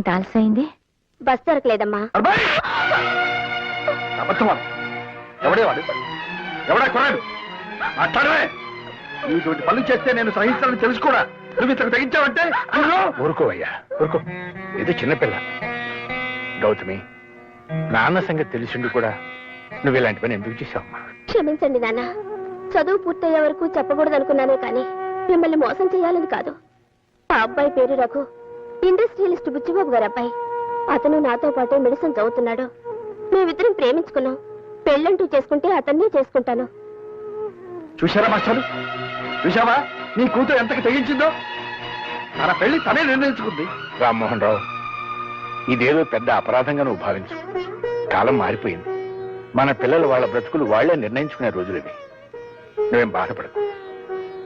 ఇంత ఆలస్యమైంది? బస్ దొరకలేదమ్మా. ఎవడేవాడు? ఎవడా కొరాడు? మాట్లాడవే. ఇటువంటి పనులు చేస్తే నేను సహించాలని తెలుసు కూడా నువ్వు ఇంతకు తెగించావంటే ఊరుకోవయ్యా, ఊరుకో. ఇది చిన్నపిల్ల. గౌతమి, నాన్న సంగతి తెలిసిండు కూడా నువ్వు ఇలాంటి పని ఎందుకు చేశావమ్మా? క్షమించండి నాన్న. చదువు పూర్తయ్యే వరకు చెప్పకూడదు అనుకున్నానే కానీ మిమ్మల్ని మోసం చేయాలని కాదు. ఆ అబ్బాయి పేరు రఘు, ఇండస్ట్రియలిస్ట్ బుచ్చిబాబు గారు అబ్బాయి. అతను నాతో పాటే మెడిసిన్ చదువుతున్నాడు. మేమిద్దరం ప్రేమించుకున్నాం. పెళ్ళంటూ చేసుకుంటే అతన్నే చేసుకుంటాను. చూశారా మాస్టారు? చూశావా నీ కూతురు ఎంతకు తెగించిందో? తన పెళ్లి తనే నిర్ణయించుకుంది. రామ్మోహన్ రావు, ఇదేదో పెద్ద అపరాధంగా నువ్వు భావించు. కాలం మారిపోయింది. మన పిల్లలు వాళ్ళ బ్రతుకులు వాళ్లే నిర్ణయించుకునే రోజులు ఇవి. నువ్వేం బాధపడకు.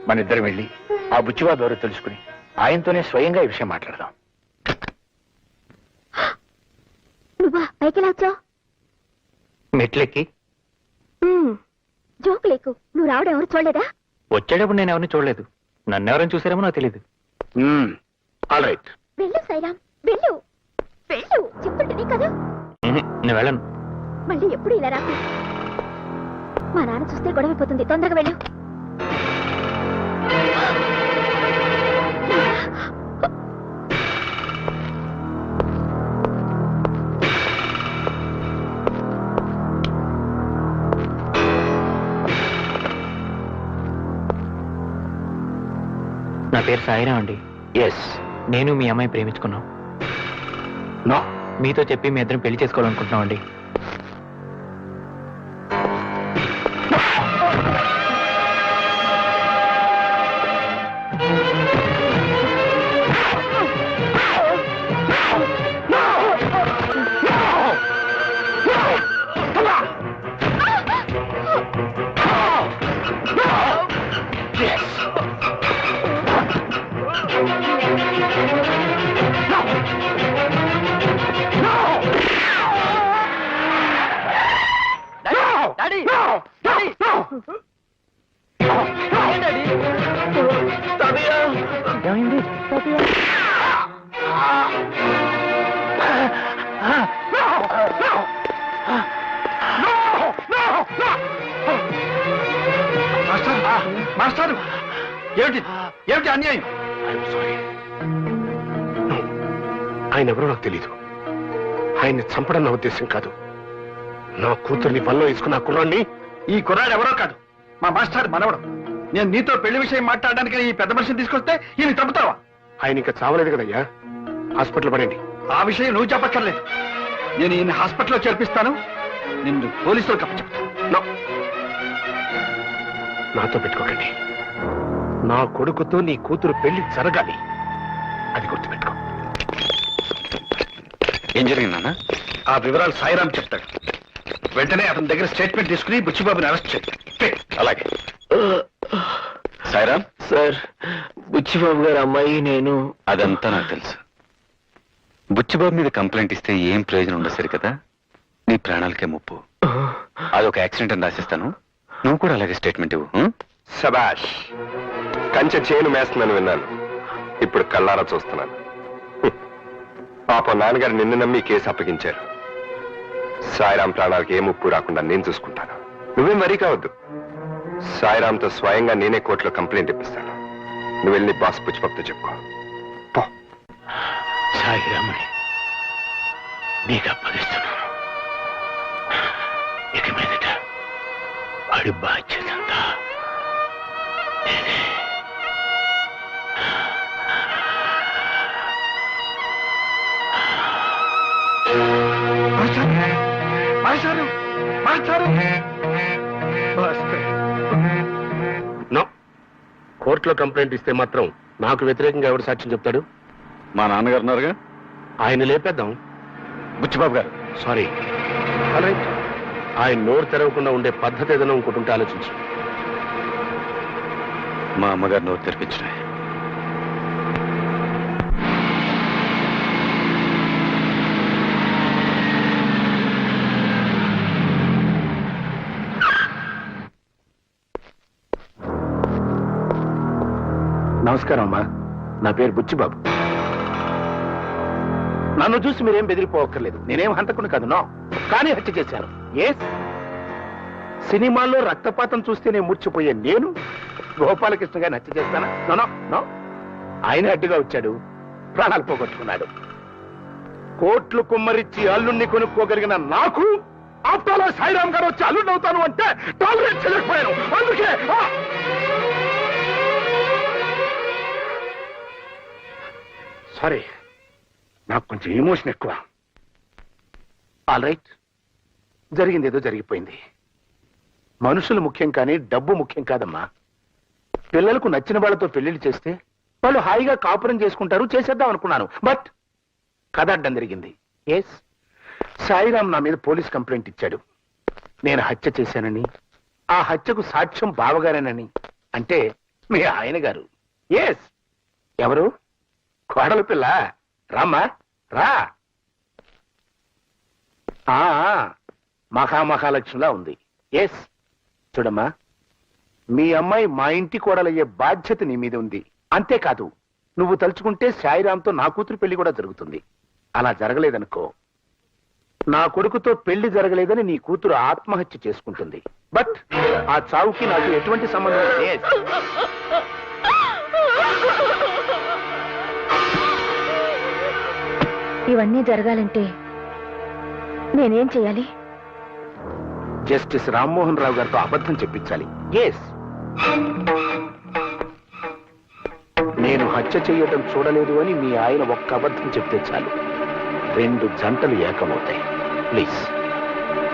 మన ఇద్దరం వెళ్ళి ఆ బుచ్చివా ద్వారా తెలుసుకుని ఆయనతోనే స్వయంగా ఈ విషయం మాట్లాడదాం. నువ్వా పైకి లాచో? మెట్లెక్కి జోకు లేకు. నువ్వు రావడం ఎవరు చూడలేదా? వచ్చేటప్పుడు నేను ఎవరిని చూడలేదు. నన్నెవరైనా చూసారేమో నాకు తెలియదు. All right. వెళ్ళు సైరామ్, వెళ్ళు వెళ్ళు. చెప్తుంటే కదా. నేను వెళ్ళను. మళ్ళీ ఎప్పుడు ఇలా రాకు. మా నాన్న చూస్తే గొడవైపోతుంది. తొందరగా వెళ్ళు. నా పేరు సాయిరాం అండి. ఎస్, నేను మీ అమ్మాయి ప్రేమించుకున్నాం. నో, మీతో చెప్పి మీ ఇద్దరం పెళ్లి చేసుకోవాలనుకుంటున్నాం అండి. ఏమైంది? మాస్టారు, ఏమిటి ఏమిటి అన్యాయం? ఆయన ఎవరో నాకు తెలీదు. ఆయన్ని చంపడం నా ఉద్దేశం కాదు. నా కూతుర్ని వల్ల వేసుకున్న కుర్రాన్ని. ఈ కుర్రాడు ఎవరో కాదు, మా మాస్టర్ మనవడు. నేను నీతో పెళ్లి విషయం మాట్లాడడానికి ఈ పెద్ద మనిషిని తీసుకొస్తే ఈయన చంపుతావా? ఆయన ఇంకా చావలేదు కదయ్యా. హాస్పిటల్ పడండి. ఆ విషయం నువ్వు చెప్పక్కర్లేదు. నేను ఈయన హాస్పిటల్లో చేర్పిస్తాను. నిన్ను పోలీసులకు అప్పచెప్తాను. నాతో పెట్టుకోకండి. నా కొడుకుతో నీ కూతురు పెళ్లి జరగాలి. అది గుర్తుపెట్టుకో. ఏం జరిగిందన్నా? ఆ వివరాలు సాయిరాం చెప్తాడు. వెంటనే అతని దగ్గర స్టేట్మెంట్ తీసుకుని బుచ్చిబాబుని అరెస్ట్ చేయి. అలాగే. సాయిరాం సార్, బుచ్చిబాబు గారు అమ్మాయి నేను. అదంతా నాకు తెలుసు. బుచ్చిబాబు మీద కంప్లైంట్ ఇస్తే ఏం ప్రయోజనం ఉండదు సరి కదా. నీ ప్రాణాలకే ముప్పు. అదొక యాక్సిడెంట్ అని రాసిస్తాను. నువ్వు కూడా అలాగే స్టేట్మెంట్ ఇవ్వు. శబాష్. కంచె చేను మేస్తున్నాను విన్నాను. ఇప్పుడు కళ్ళారా చూస్తున్నాను. పాపం నాన్నగారు నిన్ను నమ్మి కేసు అప్పగించారు. సాయిరాం ప్రాణాలకు ఏ ముప్పు రాకుండా నేను చూసుకుంటాను. నువ్వేం వరీ కావద్దు. సాయిరాంతో స్వయంగా నేనే కోర్టులో కంప్లైంట్ ఇప్పిస్తాను. నువ్వు వెళ్ళి బాస్ పుచ్చిబాబుతో చెప్పుకో. పో. సాయిరామని నీకు అప్పగిస్తున్నాను. ఇక మీదట వాడి బాధ్యత అంతా నేనే. మాస్టారు, మాస్టారు. నో. కోర్టులో కంప్లైంట్ ఇస్తే మాత్రం నాకు వ్యతిరేకంగా ఎవరు సాక్ష్యం చెప్తాడు? మా నాన్నగారు ఉన్నారుగా. ఆయన లేపేద్దాం. బుచ్చిబాబు గారు. సారీ. రైట్. ఆయన నోరు తెరవకుండా ఉండే పద్ధతి ఏదైనా ఇంకోటి ఉంటే ఆలోచించు. మా అమ్మగారు నోరు తెరిపించిన. నమస్కారం అమ్మా. నా పేరు బుచ్చిబాబు. నన్ను చూసి మీరేం బెదిరిపోవక్కర్లేదు. నేనేం హంతకుని కాదు, నో. కానీ హత్య చేశాను. ఎస్, సినిమాల్లో రక్తపాతం చూస్తేనే మూర్చిపోయే నేను గోపాలకృష్ణ గారిని హత్య చేస్తానా? No no no. ఆయన అడ్డుగా వచ్చాడు, ప్రాణాలు పోగొట్టుకున్నాడు. కోట్లు కుమ్మరిచ్చి అల్లుణ్ణి కొనుక్కోగలిగిన నాకు ఆఫ్టర్ సాయిరామ్ గారు వచ్చి అల్లుడు అవుతాను అంటే టాలరేట్ చేయలేకపోయాను. అందుకే సారీ, నాకు కొంచెం ఎమోషన్ ఎక్కువ. ఆల్ రైట్, జరిగింది ఏదో జరిగిపోయింది. మనుషులు ముఖ్యం కానీ డబ్బు ముఖ్యం కాదమ్మా. పిల్లలకు నచ్చిన వాళ్ళతో పెళ్లిళ్ళు చేస్తే వాళ్ళు హాయిగా కాపురం చేసుకుంటారు, చేసేద్దాం అనుకున్నాను. బట్ కథ అడ్డం జరిగింది. ఎస్, సాయిరామ్ నా మీద పోలీస్ కంప్లైంట్ ఇచ్చాడు. నేను హత్య చేశానని, ఆ హత్యకు సాక్ష్యం బావగారేనని. అంటే మీ ఆయన గారు. ఎస్, ఎవరు? కోడలు పిల్ల. రామ్మా రా. మహామహాలక్ష్మిలా ఉంది. ఎస్, చూడమ్మా, మీ అమ్మాయి మా ఇంటి కోడలయ్యే బాధ్యత నీ మీద ఉంది. అంతేకాదు, నువ్వు తలుచుకుంటే సాయిరామ్తో నా కూతురు పెళ్లి కూడా జరుగుతుంది. అలా జరగలేదనుకో, నా కొడుకుతో పెళ్లి జరగలేదని నీ కూతురు ఆత్మహత్య చేసుకుంటుంది. బట్ ఆ చావుకి నాకు ఎటువంటి సంబంధం లేదు. ఇవన్నీ జరగాలంటే నేనేం చేయాలి? జస్టిస్ రామ్మోహన్ రావు గారితో అబద్ధం చెప్పించాలి. ఎస్, నేను హత్య చేయటం చూడలేదు అని మీ ఆయన ఒక్క అబద్ధం చెప్తే చాలు, 2 జంటలు ఏకమవుతాయి. ప్లీజ్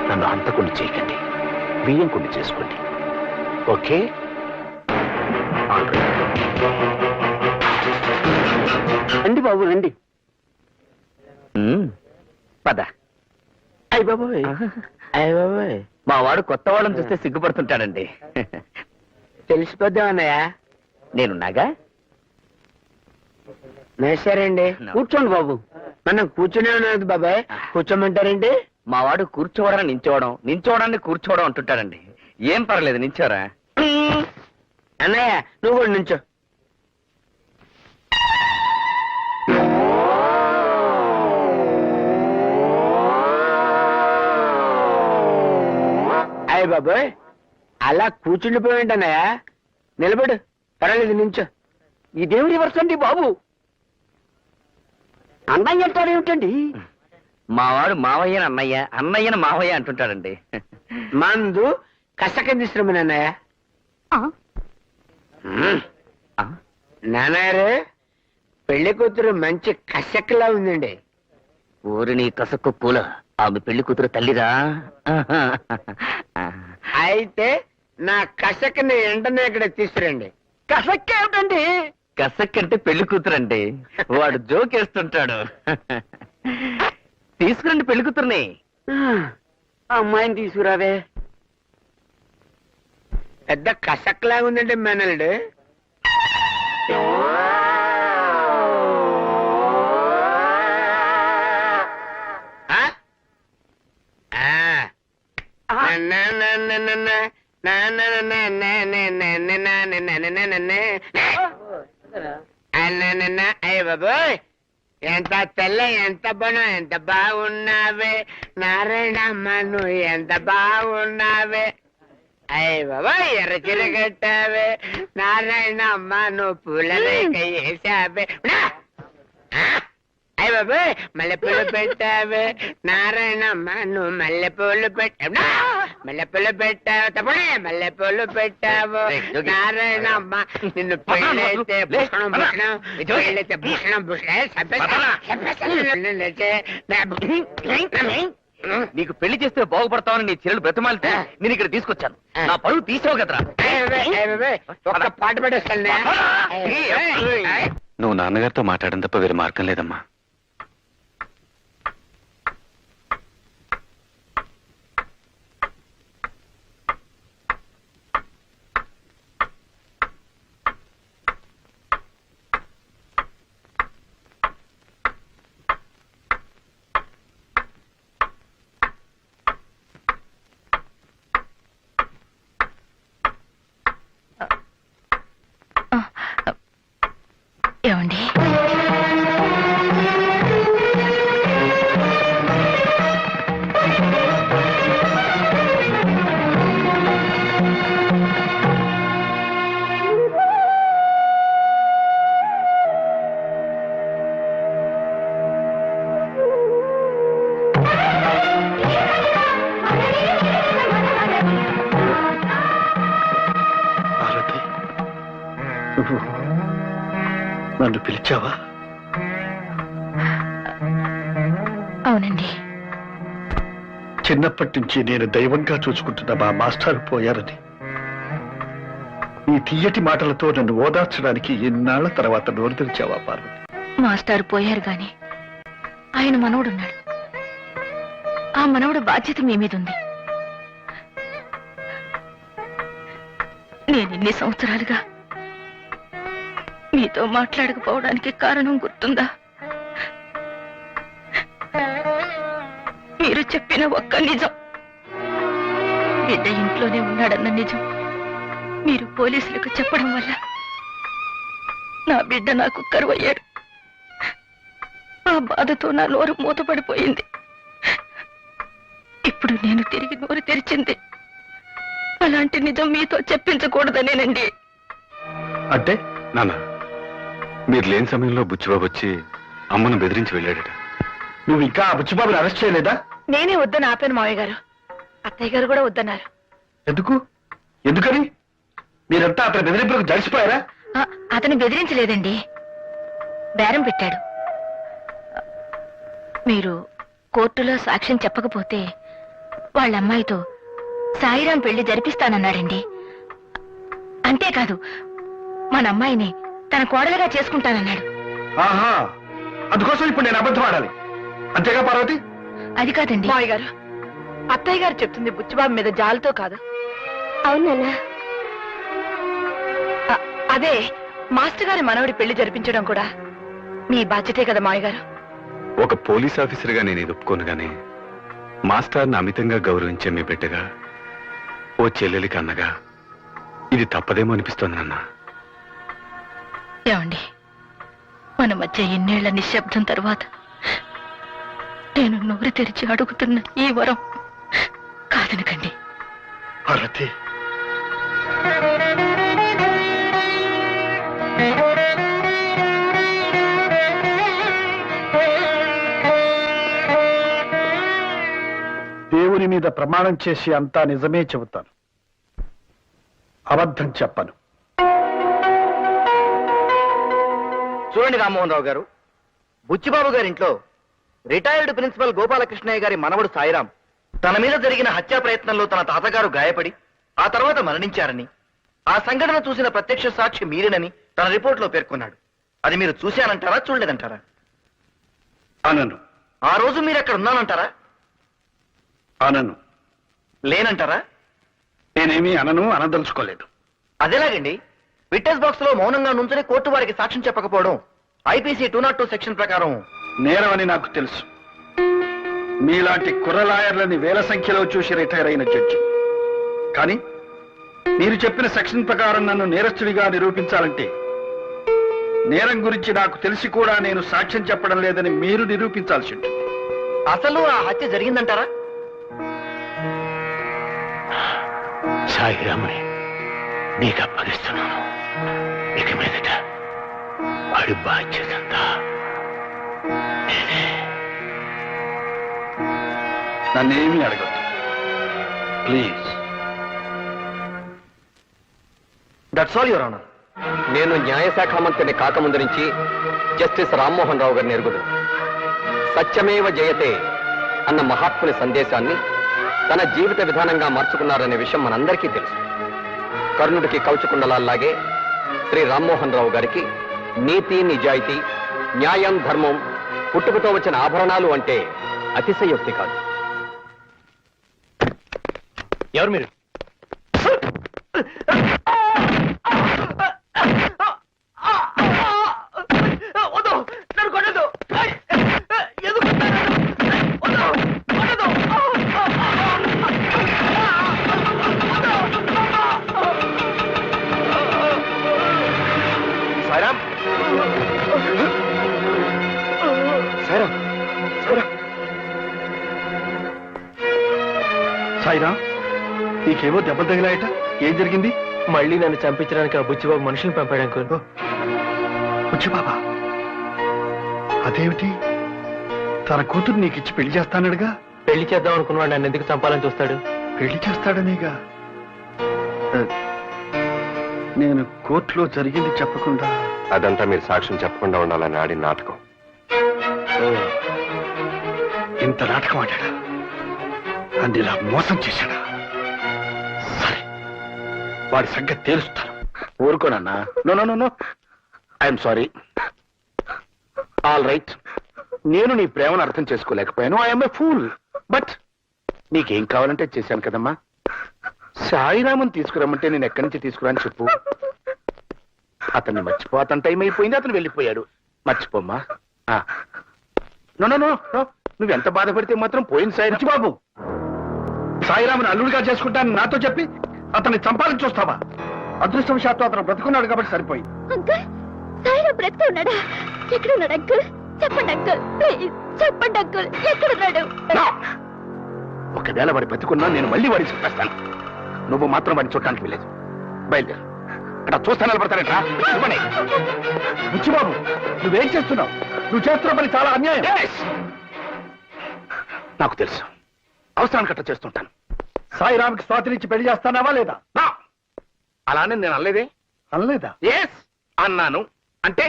నన్ను హంతకుని చేయకండి, బియ్యం కుండి చేసుకోండి. ఓకే? రండి బాబు రండి. పద. అయ్య బాబోయ్, అయ్య బాబోయ్, మా వాడు కొత్త వాళ్ళని చూస్తే సిగ్గుపడుతుంటాడండి. తెలిసిపోద్దాం అన్నయ్య, నేనున్నాగా. సరేండి, కూర్చోండి బాబు. మనం కూర్చునే ఉన్నది బాబాయ్, కూర్చోమంటారండి? మా వాడు కూర్చోవడం నించోవడం, నించోవడాన్ని కూర్చోవడం అంటుంటాడండి. ఏం పర్లేదు, నించోరా. అన్నయ్య నువ్వు కూడా నించో. అయ్య బాబాయ్, అలా కూర్చుండిపోయింది అన్నయ్య. నిలబడు, పర్వాలేదు, నించో. ఇదేమి రివర్స్ అండి బాబు? అన్నయ్య అంటారు ఏమిటండి? మావాడు మావయ్యని అన్నయ్య, అన్నయ్యని మావయ్య అంటుంటాడండి. మందు కసకందిస్తున్నామని అన్నయ్య. నానారు, పెళ్లి కూతురు మంచి కసక్లా ఉందండి. ఊరి నీ కసక్కు పూల, ఆమె పెళ్లి కూతురు తల్లిరా. అయితే నా కసక్ని వెంటనే ఇక్కడ తీసుకురండి. కసక్ ఏమిటండి? కసక్ అంటే పెళ్లి కూతురండి. వాడు జోకేస్తుంటాడు. తీసుకురండి పెళ్లి కూతుర్ని. అమ్మాయిని తీసుకురావే. పెద్ద కసక్ లాగా ఉందండి మేనల్డ్. అయ్య బాబోయ్, ఎంత తెల్ల, ఎంత బనం, ఎంత బాగున్నావే నారాయణమ్మ, నువ్వు ఎంత బాగున్నావే. అయ్య బాబోయ్, ఎర్ర చీర కట్టావే నారాయణమ్మ, నువ్వు పూల రేఖ వేసావే. అయ్య బాబోయ్, మల్లెపూలు పెట్టావే నారాయణమ్మ, నువ్వు మల్లెపూలు పెట్టావు. మల్లెపూలు పెట్టావు తప్పనే, మల్లెపూలు పెట్టావు నారాయణమ్మ. నిన్ను పెళ్ళైతే భూషణం భూషణం, పెళ్ళైతే భూషణం భూషణం. నీకు పెళ్లి చేస్తే బాగుపడతావని నీ చెల్లెలు బ్రతమాలితే నేను ఇక్కడ తీసుకొచ్చాను. నా పరువు తీసావు కదరా. ఒక్క పాట పెట్టేస్తాను. నువ్వు నాన్నగారితో మాట్లాడడం తప్ప వేరే మార్గం లేదమ్మా. ఏమండి, నన్ను పిలిచావా? అవునండి. చిన్నప్పటి నుంచి నేను దైవంగా చూసుకుంటున్న మా మాస్టర్ పోయారని నీ తీయటి మాటలతో నన్ను ఓదార్చడానికి ఎన్నాళ్ల తర్వాత నోరు తెరిచావా పార్వతి? మాస్టర్ పోయారు గాని ఆయన మనవడున్నాడు. ఆ మనవడు బాధ్యత మీ మీద ఉంది. నేను ఇన్ని సంవత్సరాలుగా మీతో మాట్లాడకపోవడానికి కారణం గుర్తుందా? మీరు చెప్పిన ఒక్క నిజం, బిడ్డ ఇంట్లోనే ఉన్నాడన్న నిజం మీరు పోలీసులకు చెప్పడం వల్ల నా బిడ్డ నాకు కరువయ్యాడు. ఆ బాధతో నా నోరు మూతపడిపోయింది. ఇప్పుడు నేను తిరిగి నోరు తెరిచింది అలాంటి నిజం మీతో చెప్పించకూడదనేనండి. అంటే నాన్న, మీరు లేని సమయంలో బుచ్చిబాబు వచ్చి అమ్మను బెదిరించి వెళ్ళాడట. నువ్వు ఇంకా ఆ బుచ్చిబాబుని అరెస్ట్ చేయలేదా? నేనే వద్దని ఆపాను మావయ్య గారు. అత్తయ్య గారు కూడా వద్దన్నారు. ఎందుకు? ఎందుకని? మీరంతా అతని బెదిరింపులకు జడిసిపోయారా? అతను బెదిరించలేదండి, బేరం పెట్టాడు. మీరు కోర్టులో సాక్ష్యం చెప్పకపోతే వాళ్ళ అమ్మాయితో సాయిరాం పెళ్లి జరిపిస్తానన్నాడండి. అంతేకాదు, మన అమ్మాయిని తన కోడలుగా చేసుకుంటానన్నాడు. ఆహా, అందుకోసం ఇప్పుడు నేను అబద్ధం ఆడాలి అంతేగా పార్వతి? అది కాదండి మావయ్య గారు, అత్తయ్య గారు చెప్తుంది బుచ్చిబాబు మీద జాలితో కాదు. అవునన్నా. అదే మాస్టర్ గారి మనవడి పెళ్లి జరిపించడం కూడా మీ బాధ్యతే కదా మావయ్య గారు. ఒక పోలీస్ ఆఫీసర్గా నేను ఇది ఒప్పుకోను గానీ, మాస్టర్ని అమితంగా గౌరవించే మీ బిడ్డగా, ఓ చెల్లెలికి అన్నగా ఇది తప్పదేమో అనిపిస్తోంది నాన్న. ఏమండి, మన మధ్య ఎన్నేళ్ల నిశ్శబ్దం తర్వాత నేను నోరు తెరిచి అడుగుతున్న ఈ వరం కాదనకండి. పార్వతి, దేవుని మీద ప్రమాణం చేసి అంతా నిజమే చెబుతాను, అబద్ధం చెప్పను. చూడండి రామ్మోహన్ రావు గారు, బుచ్చిబాబు గారింట్లో రిటైర్డ్ ప్రిన్సిపల్ గోపాలకృష్ణయ్య గారి మనవడు సాయిరాం తన మీద జరిగిన హత్యా ప్రయత్నంలో తన తాతగారు గాయపడి ఆ తర్వాత మరణించారని, ఆ సంఘటన చూసిన ప్రత్యక్ష సాక్షి మీరేనని తన రిపోర్ట్లో పేర్కొన్నాడు. అది మీరు చూశానంటారా, చూడలేదంటారా? అనను. ఆ రోజు మీరు అక్కడ ఉన్నానంటారా? అనను. లేనంటారా? నేనేమీ అనను, అనదలుచుకోలేదు. అదేలాగండి, విట్నెస్ బాక్స్ లో మౌనంగా నుంచుని కోర్టు వారికి సాక్ష్యం చెప్పకపోవడం ఐపీసీ 202 సెక్షన్ ప్రకారం నేరమని నాకు తెలుసు. మీలాంటి కుర్ర లాయర్లని వేల సంఖ్యలో చూసి రిటైర్ అయిన జడ్జి. కానీ మీరు చెప్పిన సెక్షన్ ప్రకారం నన్ను నేరస్తుడిగా నిరూపించాలంటే నేరం గురించి నాకు తెలిసి కూడా నేను సాక్ష్యం చెప్పడం లేదని మీరు నిరూపించాల్సి ఉంటుంది. అసలు ఆ హత్య జరిగిందంటారా? సాయిరాముని నీకు అప్పగిస్తున్నాను. ఇక మీదట వాడి బాధ్యత అంతా నేనే. నన్నేమీ అడగద్దు please. That's all your honour. నేను న్యాయశాఖ మంత్రిని కాకముందు నుంచి జస్టిస్ రామ్మోహన్ రావు గారిని ఎరుగుదు. సత్యమేవ జయతే అన్న మహాత్ముని సందేశాన్ని తన జీవిత విధానంగా మార్చుకున్నారనే విషయం మనందరికీ తెలుసు. కర్ణుడికి కౌచుకుండలాగే శ్రీ రామ్మోహన్ రావు గారికి నీతి, నిజాయితీ, న్యాయం, ధర్మం పుట్టుకతో వచ్చిన ఆభరణాలు అంటే అతిశయోక్తి కాదు. ఎవరు మీరు? సాయిరామ్, సాయిరామ్, సాయిరామ్, సాయిరామ్, నీకేమో దెబ్బలు తగిలాయట. ఏం జరిగింది? మళ్ళీ నన్ను చంపించడానికి ఆ బుచ్చిబాబు మనుషులు పంపాడు అంకుల్. బుచ్చిబాబా? అదేమిటి? తన కూతురు నీకిచ్చి పెళ్లి చేస్తానడుగా. పెళ్లి చేద్దాం అనుకున్నాడు, నన్ను ఎందుకు చంపాలని చూస్తాడు? పెళ్లి చేస్తాడనేగా. నేను కోర్టులో జరిగింది చెప్పకుండా అదంతా మీరు సాక్ష్యం చెప్పకుండా ఉండాలని ఆడిన నాటకం. ఇంత నాటకం ఆడాడా? అన్ని ఇలా మోసం చేశాడా? సరే, వాడి సంగతి తేలుస్తాను. ఊరుకోనన్నా. No no no no, I'm sorry. All right, నేను నీ ప్రేమను అర్థం చేసుకోలేకపోయాను. I'm a fool. బట్ నీకేం కావాలంటే చేశాను కదమ్మా. సాయిరామన్ తీసుకురమ్మంటే నేను ఎక్కడి నుంచి తీసుకురాని చెప్పు. అతన్ని మర్చిపో. అతని టైం అయిపోయింది, అతను వెళ్ళిపోయాడు. మర్చిపోమ్మా. నో నో నో నో, నువ్వెంత బాధపడితే మాత్రం పోయింది సాయి బాబు. సాయిరాముని అల్లుడిగా చేసుకుంటాను నాతో చెప్పి అతన్ని చంపాలని చూస్తావా? అదృష్టవశాత్తు అతను బ్రతుకున్నాడు కాబట్టి సరిపోయింది. అంకుల్, సాయిరాం బ్రతికే ఉన్నాడా? ఎక్కడున్నాడు అంకుల్? చెప్పండి అంకుల్, ప్లీజ్ చెప్పండి అంకుల్, ఎక్కడున్నాడు? ఒకవేళ వాడి బతుకున్నా నేను మళ్ళీ వాడిని చెప్పేస్తాను. నువ్వు మాత్రం వాడిని చూడటానికి వెళ్ళలేదు. బయలుదేరు. అక్కడ చూస్తా నిలబడతానంటా. బుచ్చిబాబు, నువ్వేం చేస్తున్నావు? నువ్వు చేస్తున్న పని చాలా అన్యాయం. నాకు తెలుసు, అవసరానికి అట్లా చేస్తుంటాను. సాయిరామ్కి స్వాతినిచ్చి పెళ్లి చేస్తానావా లేదా? అలానే నేను అనలేదే. అనలేదా? ఎస్ అన్నాను. అంటే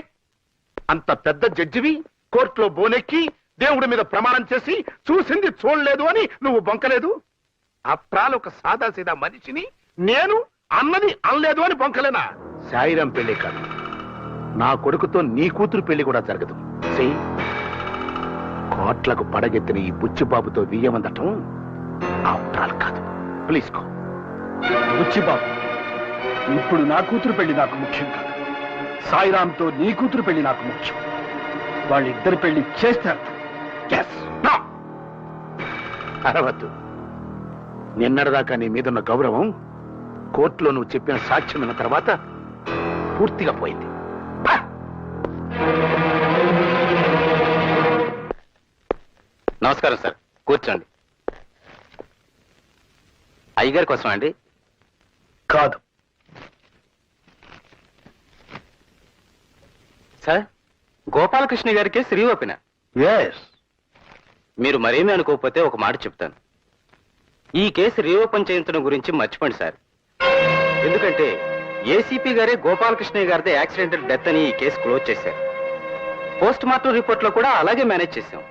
అంత పెద్ద జడ్జివి కోర్టులో బోనెక్కి దేవుడి మీద ప్రమాణం చేసి చూసింది చూడలేదు అని నువ్వు బొంకలేదు. అప్రాలు ఒక సాదాసీదా మనిషిని నేను అన్నది అనలేదు అని బొంకలేనా? సాయిరాం పెళ్లి కాదు, నా కొడుకుతో నీ కూతురు పెళ్లి కూడా జరగదు. కోట్లకు పడగెత్తిన ఈ బుచ్చిబాబుతో వియ్యమందటం అప్రాలు కాదు. ప్లీజ్ కో. బుచ్చిబాబు, ఇప్పుడు నా కూతురు పెళ్లి నాకు ముఖ్యం కాదు. సాయిరాంతో నీ కూతురు పెళ్లి నాకు ముఖ్యం. వాళ్ళిద్దరి పెళ్లి చేస్తారు. అరవద్దు. నిన్నటిదాకా నీ మీదున్న గౌరవం కోర్టులో నువ్వు చెప్పిన సాక్ష్యం విన్న తర్వాత పూర్తిగా పోయింది. నమస్కారం సార్, కూర్చోండి. అయ్యగారి కోసం అండి? కాదు. సార్, గోపాలకృష్ణ గారికి శ్రీ ఓపెన. ఎస్. మీరు మరేమీ అనుకోకపోతే ఒక మాట చెప్తాను. ఈ కేసు రీఓపెన్ చేయించడం గురించి మర్చిపోండి సార్. ఎందుకంటే ఏసీపీ గారే గోపాలకృష్ణయ్య గారిదే యాక్సిడెంటల్ డెత్ అని ఈ కేసు క్లోజ్ చేశారు. పోస్ట్ మార్టం రిపోర్ట్ లో కూడా అలాగే మేనేజ్ చేశాం.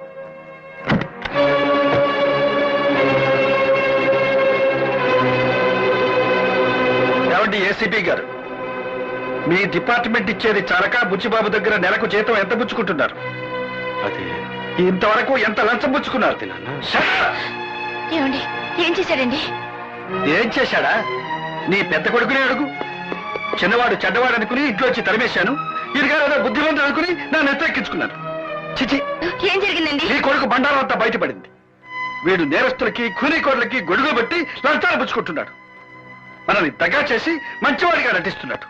ఏమండి ఏసీపీ గారు, మీ డిపార్ట్మెంట్ ఇచ్చేది చాలక బుచ్చిబాబు దగ్గర నెలకు జీతం ఎంత పుచ్చుకుంటున్నారు? అది ఇంతవరకు ఎంత లంచం పుచ్చుకున్నారు? ఏమండి, ఏం చేశాడండి? ఏం చేశాడా? నీ పెద్ద కొడుకునే అడుగు. చిన్నవాడు చెడ్డవాడు అనుకుని ఇంట్లోంచి తరిమేశాను. ఇదిగారేదో బుద్ధిమంతుడు అనుకుని నా నెత్తెక్కించుకున్నాను. చిచి, ఏం జరిగిందండి? నీ కొడుకు బండారం అంతా బయటపడింది. వీడు నేరస్తులకి కూలీకోట్లకి గొడుగు పెట్టి లంచాలు పుచ్చుకుంటున్నాడు. మనల్ని దగ్గర చేసి మంచివాడిగా నటిస్తున్నాడు.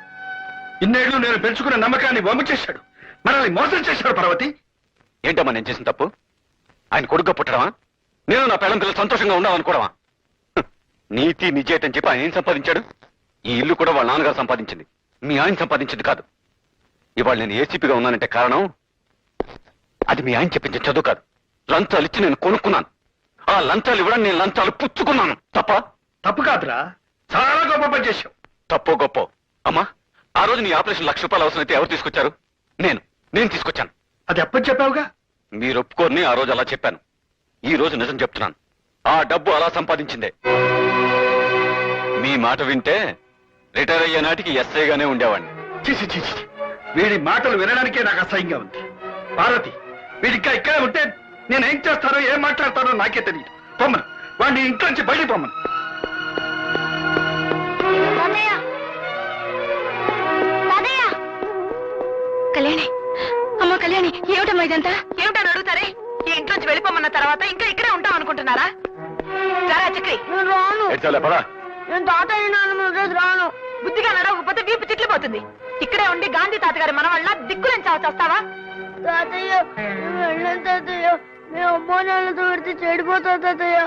ఇన్నేళ్లు నేను పెంచుకున్న నమ్మకాన్ని వమ్ము చేశాడు. మనల్ని మోసం చేశాడు. పార్వతి, ఏంటమ్మా నేను చేసిన తప్పు? ఆయన కొడుగ్గా పుట్టడమా? నేను నా పిల్లల పిల్లలు సంతోషంగా ఉండాలనుకోవడమా? నీతి నిజేతని చెప్పి ఆయన ఏం సంపాదించాడు? ఈ ఇల్లు కూడా వాళ్ళ నాన్నగారు సంపాదించింది, మీ ఆయన సంపాదించింది కాదు. ఇవాళ నేను ఏసీపీగా ఉన్నానంటే కారణం అది మీ ఆయన చెప్పించిన చదువు కాదు. లంచాలు ఇచ్చి నేను కొనుక్కున్నాను. ఆ లంచాలు ఇవ్వడం నేను లంచాలు పుచ్చుకున్నాను. తప్ప? తప్పు కాదురా, చాలా గొప్ప పని చేశావు. తప్పో గొప్ప అమ్మా, ఆ రోజు నీ ఆపరేషన్ ₹1,00,000 అవసరం అయితే ఎవరు తీసుకొచ్చారు? నేను తీసుకొచ్చాను. అది ఎప్పటి చెప్పావుగా? మీరు ఒప్పుకోని ఆ రోజు అలా చెప్పాను. ఈ రోజు నిజం చెప్తున్నాను. ఆ డబ్బు అలా సంపాదించిందే. మీ మాట వింటే రిటైర్ అయ్యే నాటికి ఎస్ఐగానే ఉండేవాడిని. చీచి చీచి, వీడి మాటలు వినడానికే నాకు అసహ్యంగా ఉంది. పార్వతి, వీడికా ఇక్కడే ఉంటే నేనేం చేస్తానో ఏం మాట్లాడతానో నాకే తెలియదు. పొమ్మను, వాడిని ఇంట్లో నుంచి బయటికి పొమ్మను. కళ్యాణి, అమ్మ కళ్యాణి, ఏమిటమ్మా ఇదంతా? ఏమిటని అడుగుతారే? ఈ ఇంట్లోంచి వెళ్ళిపోమన్న తర్వాత ఇంకా ఇక్కడే ఉంటాం అనుకుంటున్నారా? రారా చక్రి. ఏడ్చాలే, పద. నేను తాతయ్య నాన్న రాను. బుద్ధిగా నడవకపోతే వీపు చిట్లిపోతుంది. ఇక్కడే ఉండి గాంధీ తాతగారి మనవళ్ళ దిక్కులని వస్తావా? తాతయ్య, వెళ్ళను తాతయ్య. మేము అమ్మా నాన్నతో పెడితే చెడిపోతా తాతయ్య.